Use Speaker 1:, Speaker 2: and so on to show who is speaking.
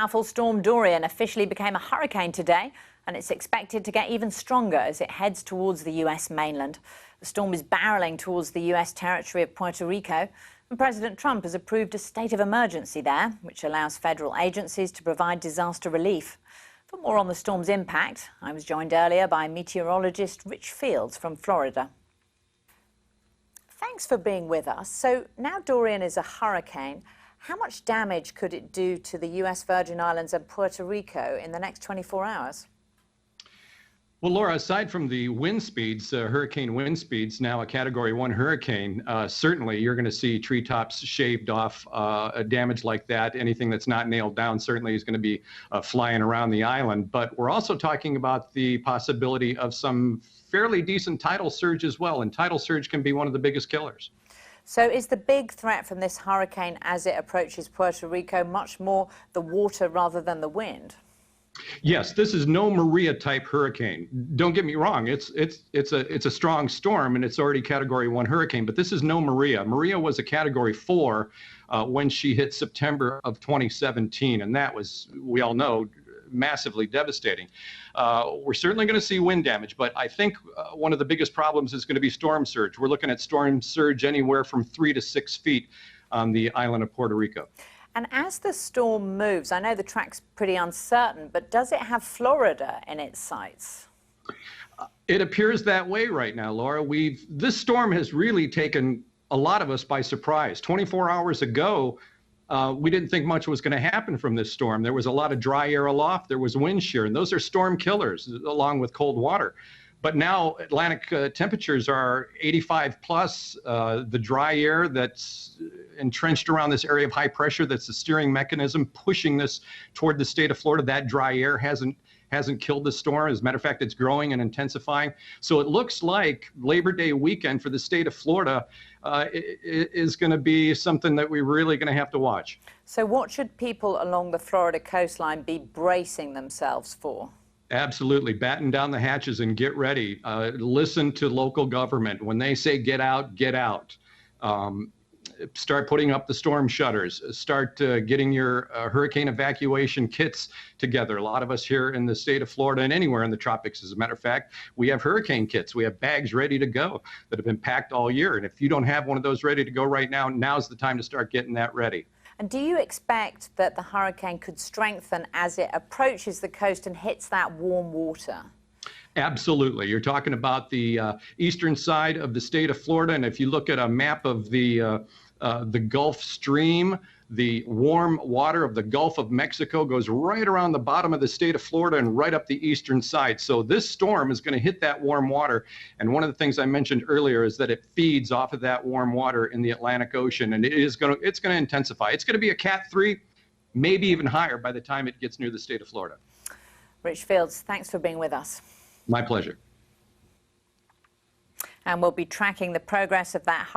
Speaker 1: Powerful storm Dorian officially became a hurricane today, and it's expected to get even stronger as it heads towards the US mainland. The storm is barreling towards the US territory of Puerto Rico, and President Trump has approved a state of emergency there, which allows federal agencies to provide disaster relief. For more on the storm's impact, I was joined earlier by meteorologist Rich Fields from Florida. Thanks for being with us. So now Dorian is a hurricane. How much damage could it do to the US Virgin Islands and Puerto Rico in the next 24 hours?
Speaker 2: Well, Laura, aside from the wind speeds, hurricane wind speeds, now a Category 1 hurricane, certainly you're going to see treetops shaved off. Damage like that, anything that's not nailed down, certainly is going to be flying around the island. But we're also talking about the possibility of some fairly decent tidal surge as well, and tidal surge can be one of the biggest killers.
Speaker 1: So is the big threat from this hurricane as it approaches Puerto Rico much more the water rather than the wind?
Speaker 2: Yes, this is no Maria-type hurricane. Don't get me wrong; it's a strong storm and it's already Category 1 hurricane. But this is no Maria. Maria was a Category 4 when she hit September of 2017, and that was, we all know, massively devastating. We're certainly going to see wind damage, but I think one of the biggest problems is going to be storm surge. We're looking at storm surge anywhere from 3 to 6 feet on the island of Puerto Rico.
Speaker 1: And as the storm moves, I know the track's pretty uncertain, but does it have Florida in its sights?
Speaker 2: It appears that way right now, Laura. This storm has really taken a lot of us by surprise. 24 hours ago, we didn't think much was going to happen from this storm. There was a lot of dry air aloft. There was wind shear, and those are storm killers along with cold water. But now Atlantic temperatures are 85 plus. The dry air that's entrenched around this area of high pressure, that's the steering mechanism pushing this toward the state of Florida. That dry air hasn't killed the storm. As a matter of fact, it's growing and intensifying. So it looks like Labor Day weekend for the state of Florida is going to be something that we're really going to have to watch.
Speaker 1: So what should people along the Florida coastline be bracing themselves for?
Speaker 2: Absolutely. Batten down the hatches and get ready. Listen to local government. When they say get out, get out. Start putting up the storm shutters. Start getting your hurricane evacuation kits together. A lot of us here in the state of Florida and anywhere in the tropics, as a matter of fact, we have hurricane kits. We have bags ready to go that have been packed all year. And if you don't have one of those ready to go right now, now's the time to start getting that ready.
Speaker 1: And do you expect that the hurricane could strengthen as it approaches the coast and hits that warm water?
Speaker 2: Absolutely. You're talking about the eastern side of the state of Florida. And if you look at a map of the Gulf Stream, the warm water of the Gulf of Mexico goes right around the bottom of the state of Florida and right up the eastern side. So this storm is going to hit that warm water. And one of the things I mentioned earlier is that it feeds off of that warm water in the Atlantic Ocean, and it's going to intensify. It's going to be a Cat 3, maybe even higher by the time it gets near the state of Florida.
Speaker 1: Rich Fields, thanks for being with us.
Speaker 2: My pleasure.
Speaker 1: And we'll be tracking the progress of that